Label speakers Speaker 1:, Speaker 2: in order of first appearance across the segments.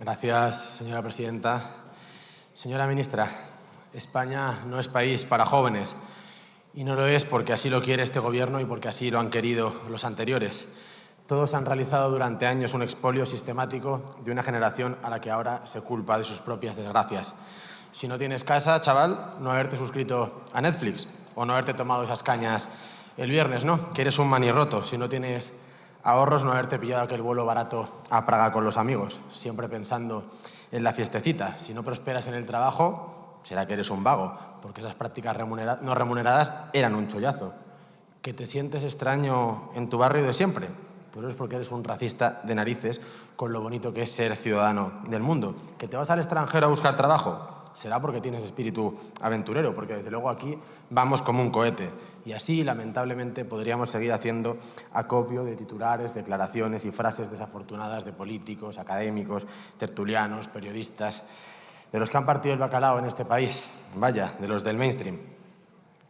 Speaker 1: Gracias, señora presidenta. Señora ministra, España no es país para jóvenes. Y no lo es porque así lo quiere este gobierno y porque así lo han querido los anteriores. Todos han realizado durante años un expolio sistemático de una generación a la que ahora se culpa de sus propias desgracias. Si no tienes casa, chaval, no haberte suscrito a Netflix o no haberte tomado esas cañas el viernes, ¿no? Que eres un manirroto. Si no tienes ahorros, no haberte pillado aquel vuelo barato a Praga con los amigos, siempre pensando en la fiestecita. Si no prosperas en el trabajo, será que eres un vago, porque esas prácticas no remuneradas eran un chollazo. ¿Que te sientes extraño en tu barrio de siempre? Pues es porque eres un racista de narices con lo bonito que es ser ciudadano del mundo. ¿Que te vas al extranjero a buscar trabajo? Será porque tienes espíritu aventurero, porque desde luego aquí vamos como un cohete. Y así, lamentablemente, podríamos seguir haciendo acopio de titulares, declaraciones y frases desafortunadas de políticos, académicos, tertulianos, periodistas, de los que han partido el bacalao en este país. Vaya, de los del mainstream.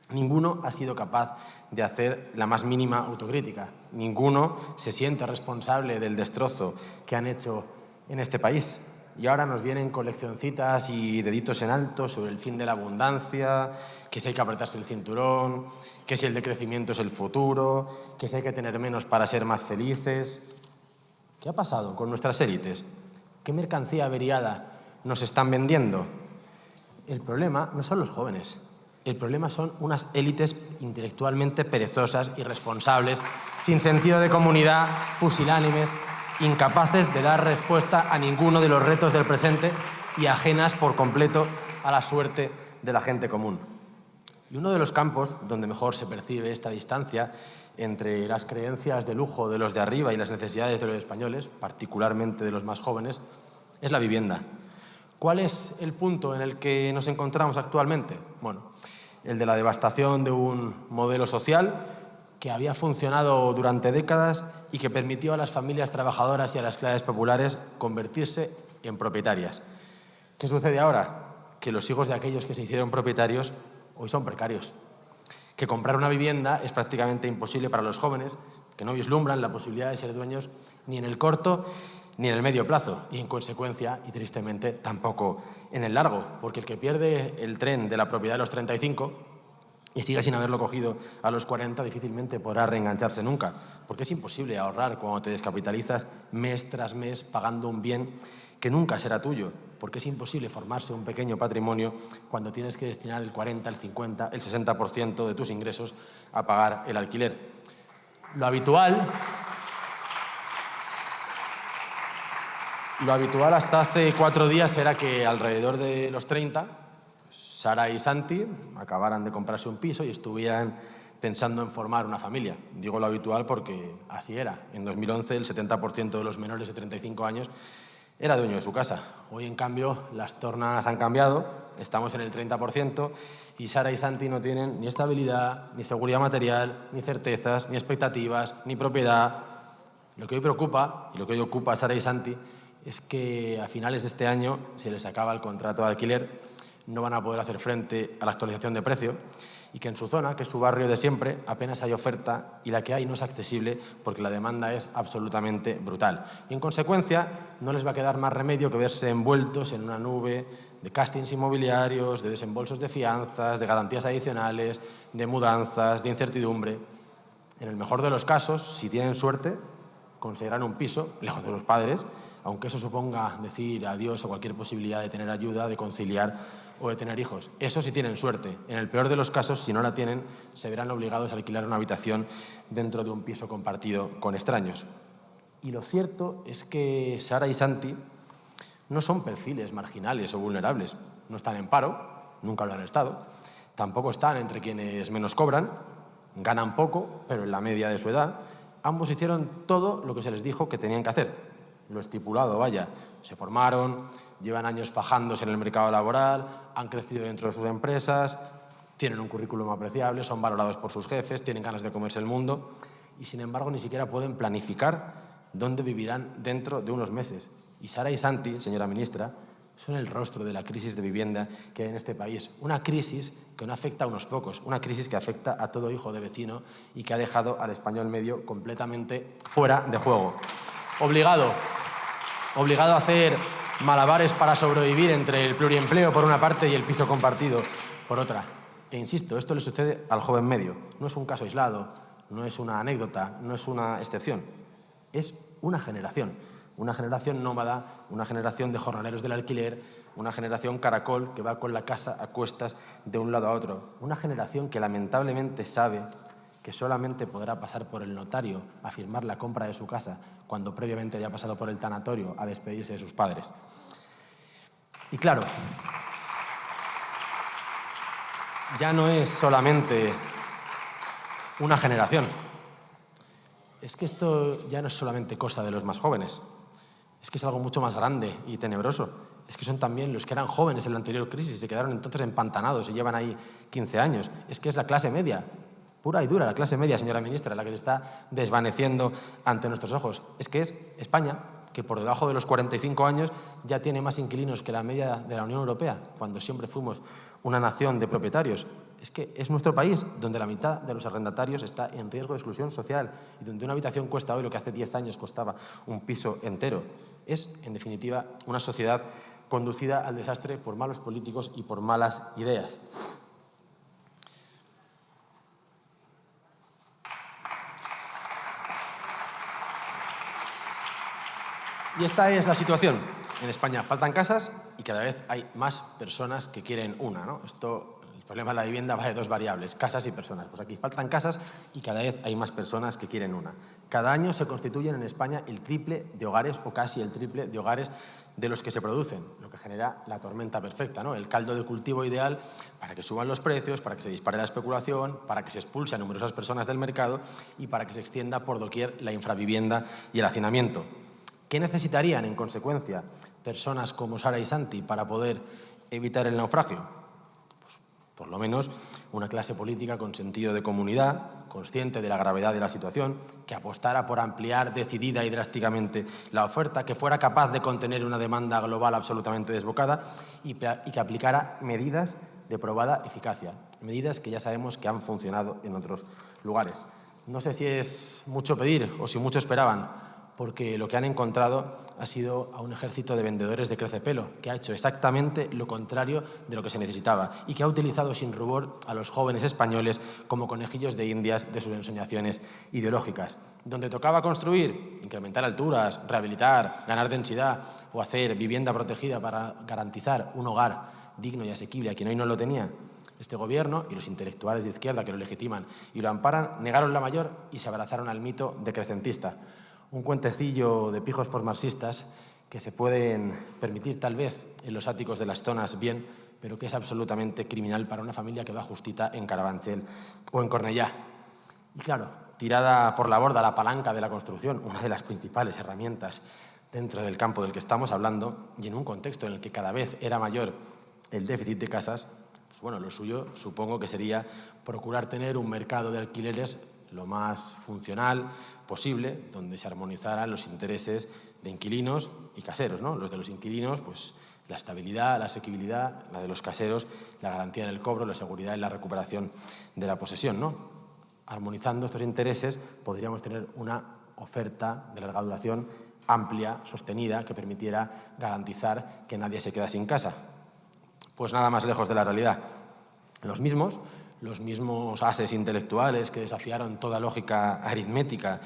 Speaker 1: Ninguno ha sido capaz de hacer la más mínima autocrítica. Ninguno se siente responsable del destrozo que han hecho en este país. Y ahora nos vienen con leccioncitas y deditos en alto sobre el fin de la abundancia, que si hay que apretarse el cinturón, que si el decrecimiento es el futuro, que si hay que tener menos para ser más felices. ¿Qué ha pasado con nuestras élites? ¿Qué mercancía averiada nos están vendiendo? El problema no son los jóvenes. El problema son unas élites intelectualmente perezosas, irresponsables, sin sentido de comunidad, pusilánimes, incapaces de dar respuesta a ninguno de los retos del presente y ajenas por completo a la suerte de la gente común. Y uno de los campos donde mejor se percibe esta distancia entre las creencias de lujo de los de arriba y las necesidades de los españoles, particularmente de los más jóvenes, es la vivienda. ¿Cuál es el punto en el que nos encontramos actualmente? Bueno, el de la devastación de un modelo social que había funcionado durante décadas y que permitió a las familias trabajadoras y a las clases populares convertirse en propietarias. ¿Qué sucede ahora? Que los hijos de aquellos que se hicieron propietarios hoy son precarios. Que comprar una vivienda es prácticamente imposible para los jóvenes, que no vislumbran la posibilidad de ser dueños ni en el corto ni en el medio plazo, y en consecuencia, y tristemente, tampoco en el largo, porque el que pierde el tren de la propiedad de los 35 y sigue sin haberlo cogido a los 40, difícilmente podrá reengancharse nunca, porque es imposible ahorrar cuando te descapitalizas mes tras mes pagando un bien que nunca será tuyo, porque es imposible formarse un pequeño patrimonio cuando tienes que destinar el 40, el 50, el 60% de tus ingresos a pagar el alquiler. Lo habitual hasta hace 4 días era que alrededor de los 30, Sara y Santi acabaran de comprarse un piso y estuvieran pensando en formar una familia. Digo lo habitual porque así era. En 2011 el 70% de los menores de 35 años era dueño de su casa. Hoy, en cambio, las tornas han cambiado, estamos en el 30% y Sara y Santi no tienen ni estabilidad, ni seguridad material, ni certezas, ni expectativas, ni propiedad. Lo que hoy preocupa y lo que hoy ocupa a Sara y Santi es que a finales de este año se les acaba el contrato de alquiler, no van a poder hacer frente a la actualización de precio y que en su zona, que es su barrio de siempre, apenas hay oferta y la que hay no es accesible porque la demanda es absolutamente brutal. Y en consecuencia no les va a quedar más remedio que verse envueltos en una nube de castings inmobiliarios, de desembolsos de fianzas, de garantías adicionales, de mudanzas, de incertidumbre. En el mejor de los casos, si tienen suerte, conseguirán un piso lejos de los padres, aunque eso suponga decir adiós a cualquier posibilidad de tener ayuda, de conciliar o de tener hijos. Eso sí tienen suerte. En el peor de los casos, si no la tienen, se verán obligados a alquilar una habitación dentro de un piso compartido con extraños. Y lo cierto es que Sara y Santi no son perfiles marginales o vulnerables. No están en paro, nunca lo han estado. Tampoco están entre quienes menos cobran, ganan poco, pero en la media de su edad. Ambos hicieron todo lo que se les dijo que tenían que hacer. Lo estipulado, vaya. Se formaron, llevan años fajándose en el mercado laboral, han crecido dentro de sus empresas, tienen un currículum apreciable, son valorados por sus jefes, tienen ganas de comerse el mundo y, sin embargo, ni siquiera pueden planificar dónde vivirán dentro de unos meses. Y Sara y Santi, señora ministra, son el rostro de la crisis de vivienda que hay en este país. Una crisis que no afecta a unos pocos, una crisis que afecta a todo hijo de vecino y que ha dejado al español medio completamente fuera de juego. Obligado a hacer malabares para sobrevivir entre el pluriempleo por una parte y el piso compartido por otra. E insisto, esto le sucede al joven medio. No es un caso aislado, no es una anécdota, no es una excepción. Es una generación nómada, una generación de jornaleros del alquiler, una generación caracol que va con la casa a cuestas de un lado a otro. Una generación que lamentablemente sabe que solamente podrá pasar por el notario a firmar la compra de su casa cuando previamente haya pasado por el tanatorio a despedirse de sus padres. Y claro, ya no es solamente una generación. Es que esto ya no es solamente cosa de los más jóvenes. Es que es algo mucho más grande y tenebroso. Es que son también los que eran jóvenes en la anterior crisis y se quedaron entonces empantanados y llevan ahí 15 años. Es que es la clase media, pura y dura, la clase media, señora ministra, la que se está desvaneciendo ante nuestros ojos. Es que es España, que por debajo de los 45 años ya tiene más inquilinos que la media de la Unión Europea, cuando siempre fuimos una nación de propietarios. Es que es nuestro país donde la mitad de los arrendatarios está en riesgo de exclusión social y donde una habitación cuesta hoy lo que hace 10 años costaba un piso entero. Es, en definitiva, una sociedad conducida al desastre por malos políticos y por malas ideas. Y esta es la situación. En España faltan casas y cada vez hay más personas que quieren una, ¿no? El problema de la vivienda va de dos variables, casas y personas. Pues aquí faltan casas y cada vez hay más personas que quieren una. Cada año se constituyen en España el triple de hogares o casi el triple de hogares de los que se producen, lo que genera la tormenta perfecta, ¿no? El caldo de cultivo ideal para que suban los precios, para que se dispare la especulación, para que se expulse a numerosas personas del mercado y para que se extienda por doquier la infravivienda y el hacinamiento. ¿Qué necesitarían, en consecuencia, personas como Sara y Santi para poder evitar el naufragio? Pues, por lo menos, una clase política con sentido de comunidad, consciente de la gravedad de la situación, que apostara por ampliar decidida y drásticamente la oferta, que fuera capaz de contener una demanda global absolutamente desbocada y que aplicara medidas de probada eficacia, medidas que ya sabemos que han funcionado en otros lugares. No sé si es mucho pedir o si mucho esperaban, porque lo que han encontrado ha sido a un ejército de vendedores de crecepelo, que ha hecho exactamente lo contrario de lo que se necesitaba y que ha utilizado sin rubor a los jóvenes españoles como conejillos de indias de sus ensoñaciones ideológicas. Donde tocaba construir, incrementar alturas, rehabilitar, ganar densidad o hacer vivienda protegida para garantizar un hogar digno y asequible a quien hoy no lo tenía, este gobierno y los intelectuales de izquierda que lo legitiman y lo amparan negaron la mayor y se abrazaron al mito decrecentista. Un cuentecillo de pijos postmarxistas que se pueden permitir tal vez en los áticos de las zonas bien, pero que es absolutamente criminal para una familia que va justita en Carabanchel o en Cornellá. Y claro, tirada por la borda la palanca de la construcción, una de las principales herramientas dentro del campo del que estamos hablando, y en un contexto en el que cada vez era mayor el déficit de casas, pues bueno, lo suyo supongo que sería procurar tener un mercado de alquileres lo más funcional posible, donde se armonizaran los intereses de inquilinos y caseros, ¿no? Los de los inquilinos, pues la estabilidad, la asequibilidad; la de los caseros, la garantía en el cobro, la seguridad en la recuperación de la posesión, ¿no? Armonizando estos intereses podríamos tener una oferta de larga duración amplia, sostenida, que permitiera garantizar que nadie se queda sin casa. Pues nada más lejos de la realidad. Los mismos ases intelectuales que desafiaron toda lógica aritmética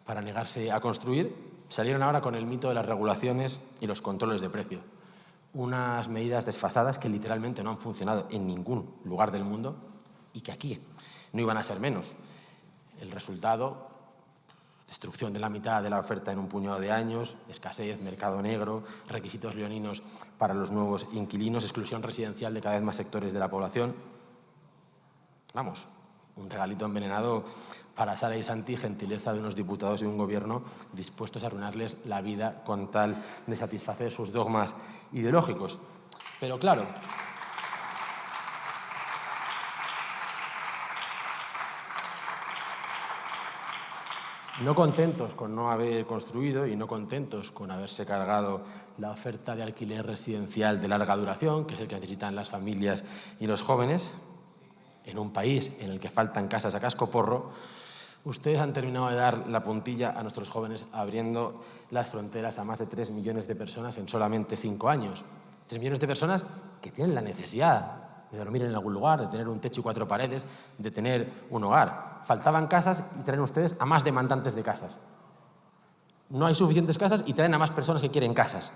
Speaker 1: para negarse a construir, salieron ahora con el mito de las regulaciones y los controles de precio. Unas medidas desfasadas que literalmente no han funcionado en ningún lugar del mundo y que aquí no iban a ser menos. El resultado: destrucción de la mitad de la oferta en un puñado de años, escasez, mercado negro, requisitos leoninos para los nuevos inquilinos, exclusión residencial de cada vez más sectores de la población. Vamos, un regalito envenenado para Sara y Santi, gentileza de unos diputados y un gobierno dispuestos a arruinarles la vida con tal de satisfacer sus dogmas ideológicos. Pero claro, no contentos con no haber construido y no contentos con haberse cargado la oferta de alquiler residencial de larga duración, que es el que necesitan las familias y los jóvenes, en un país en el que faltan casas a cascoporro, Ustedes han terminado de dar la puntilla a nuestros jóvenes abriendo las fronteras a más de 3 millones de personas en solamente 5 años. 3 millones de personas que tienen la necesidad de dormir en algún lugar, de tener un techo y 4 paredes, de tener un hogar. Faltaban casas y traen ustedes a más demandantes de casas. No hay suficientes casas y traen a más personas que quieren casas.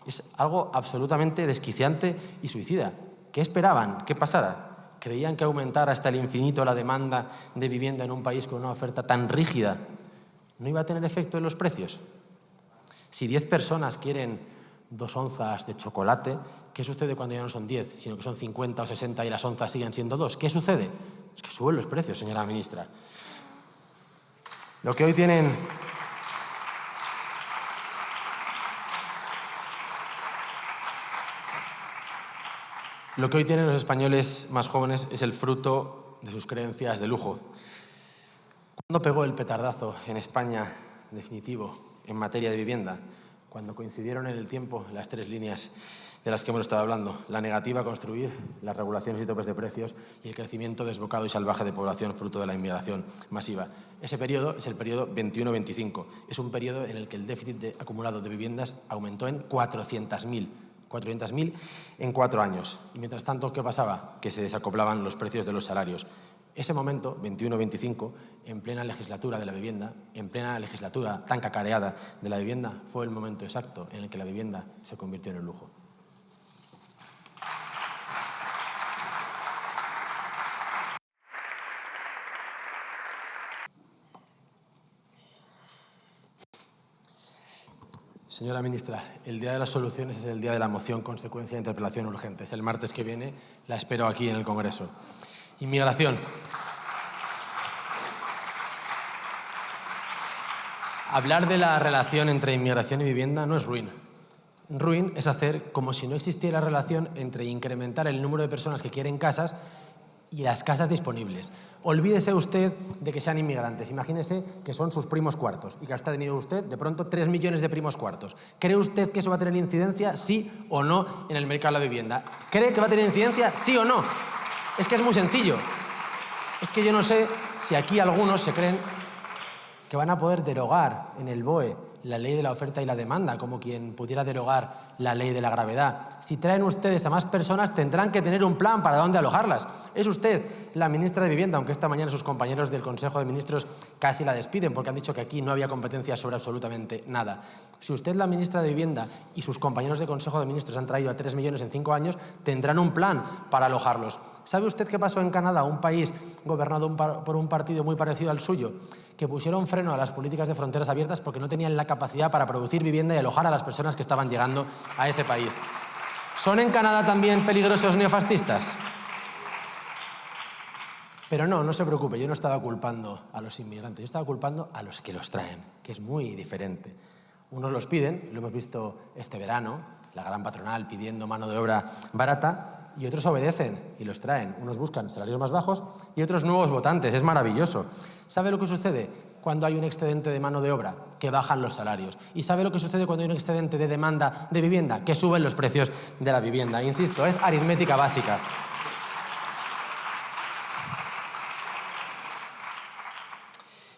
Speaker 1: Es algo absolutamente desquiciante y suicida. ¿Qué esperaban? ¿Qué pasara? ¿Creían que aumentar hasta el infinito la demanda de vivienda en un país con una oferta tan rígida no iba a tener efecto en los precios? Si 10 personas quieren 2 onzas de chocolate, ¿qué sucede cuando ya no son 10, sino que son 50 o 60 y las onzas siguen siendo 2? ¿Qué sucede? Es que suben los precios, señora ministra. Lo que hoy tienen los españoles más jóvenes es el fruto de sus creencias de lujo. ¿Cuándo pegó el petardazo en España definitivo en materia de vivienda? Cuando coincidieron en el tiempo las 3 líneas de las que hemos estado hablando: la negativa a construir, las regulaciones y topes de precios y el crecimiento desbocado y salvaje de población fruto de la inmigración masiva. Ese periodo es el periodo 21-25. Es un periodo en el que el déficit acumulado de viviendas aumentó en 400.000. 400.000 en 4 años. Y mientras tanto, ¿qué pasaba? Que se desacoplaban los precios de los salarios. Ese momento, 21-25, en plena legislatura de la vivienda, en plena legislatura tan cacareada de la vivienda, fue el momento exacto en el que la vivienda se convirtió en el lujo. Señora ministra, el día de las soluciones es el día de la moción consecuencia de interpelación urgente. Es el martes que viene, la espero aquí en el Congreso. Inmigración. Hablar de la relación entre inmigración y vivienda no es ruin. Ruin es hacer como si no existiera relación entre incrementar el número de personas que quieren casas y las casas disponibles. Olvídese usted de que sean inmigrantes. Imagínese que son sus primos cuartos y que hasta ha tenido usted, de pronto, 3 millones de primos cuartos. ¿Cree usted que eso va a tener incidencia, sí o no, en el mercado de la vivienda? ¿Cree que va a tener incidencia, sí o no? Es que es muy sencillo. Es que yo no sé si aquí algunos se creen que van a poder derogar en el BOE la ley de la oferta y la demanda, como quien pudiera derogar la ley de la gravedad. Si traen ustedes a más personas, tendrán que tener un plan para dónde alojarlas. Es usted la ministra de Vivienda, aunque esta mañana sus compañeros del Consejo de Ministros casi la despiden porque han dicho que aquí no había competencia sobre absolutamente nada. Si usted es la ministra de Vivienda y sus compañeros del Consejo de Ministros han traído a 3 millones en 5 años, tendrán un plan para alojarlos. ¿Sabe usted qué pasó en Canadá, un país gobernado por un partido muy parecido al suyo, que pusieron freno a las políticas de fronteras abiertas porque no tenían la capacidad para producir vivienda y alojar a las personas que estaban llegando a ese país? ¿Son en Canadá también peligrosos neofascistas? Pero no se preocupe, yo no estaba culpando a los inmigrantes, yo estaba culpando a los que los traen, que es muy diferente. Unos los piden, lo hemos visto este verano, la gran patronal pidiendo mano de obra barata, y otros obedecen y los traen. Unos buscan salarios más bajos y otros nuevos votantes. Es maravilloso. ¿Sabe lo que sucede cuando hay un excedente de mano de obra? Que bajan los salarios. ¿Y sabe lo que sucede cuando hay un excedente de demanda de vivienda? Que suben los precios de la vivienda. Insisto, es aritmética básica.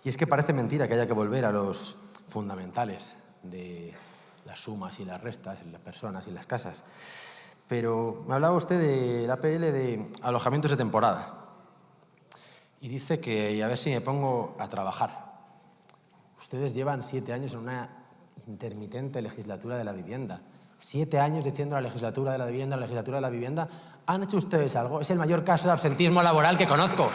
Speaker 1: Y es que parece mentira que haya que volver a los fundamentales de las sumas y las restas, en las personas y las casas. Pero me hablaba usted del APL de alojamientos de temporada. Y dice que, y a ver si me pongo a trabajar. Ustedes llevan 7 años en una intermitente legislatura de la vivienda. 7 años diciendo la legislatura de la vivienda, la legislatura de la vivienda. ¿Han hecho ustedes algo? Es el mayor caso de absentismo laboral que conozco.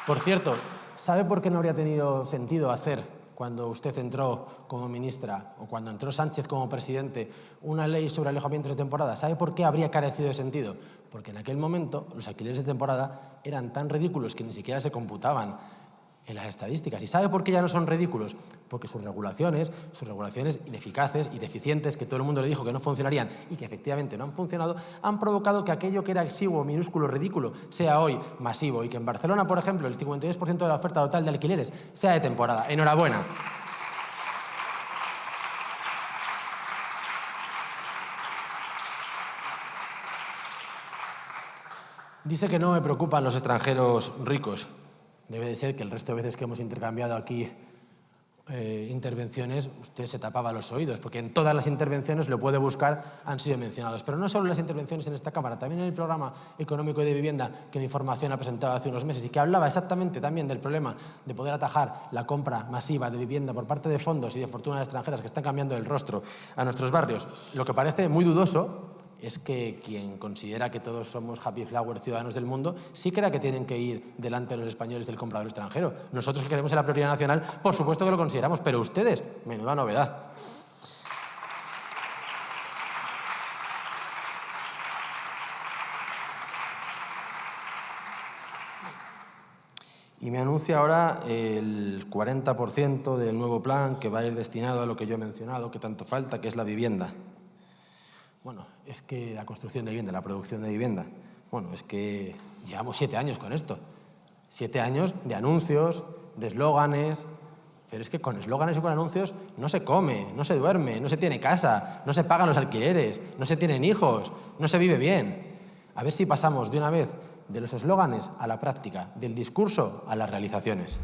Speaker 1: Por cierto, ¿sabe por qué no habría tenido sentido hacer, cuando usted entró como ministra o cuando entró Sánchez como presidente, una ley sobre alojamientos de temporada? ¿Sabe por qué habría carecido de sentido? Porque en aquel momento los alquileres de temporada eran tan ridículos que ni siquiera se computaban en las estadísticas. ¿Y sabe por qué ya no son ridículos? Porque sus regulaciones ineficaces y deficientes, que todo el mundo le dijo que no funcionarían y que efectivamente no han funcionado, han provocado que aquello que era exiguo, minúsculo, ridículo, sea hoy masivo, y que en Barcelona, por ejemplo, el 52% de la oferta total de alquileres sea de temporada. ¡Enhorabuena! Dice que no me preocupan los extranjeros ricos. Debe de ser que el resto de veces que hemos intercambiado aquí intervenciones, usted se tapaba los oídos, porque en todas las intervenciones, lo puede buscar, han sido mencionados. Pero no solo las intervenciones en esta Cámara, también en el programa económico y de vivienda que mi formación ha presentado hace unos meses y que hablaba exactamente también del problema de poder atajar la compra masiva de vivienda por parte de fondos y de fortunas extranjeras que están cambiando el rostro a nuestros barrios. Lo que parece muy dudoso es que quien considera que todos somos happy flower ciudadanos del mundo sí crea que tienen que ir delante de los españoles del comprador extranjero. Nosotros que queremos en la prioridad nacional, por supuesto que lo consideramos, pero ustedes, menuda novedad. Y me anuncia ahora el 40% del nuevo plan que va a ir destinado a lo que yo he mencionado, que tanto falta, que es la vivienda. Bueno, es que la construcción de vivienda, la producción de vivienda, bueno, es que llevamos 7 años con esto. 7 años de anuncios, de eslóganes, pero es que con eslóganes y con anuncios no se come, no se duerme, no se tiene casa, no se pagan los alquileres, no se tienen hijos, no se vive bien. A ver si pasamos de una vez de los eslóganes a la práctica, del discurso a las realizaciones.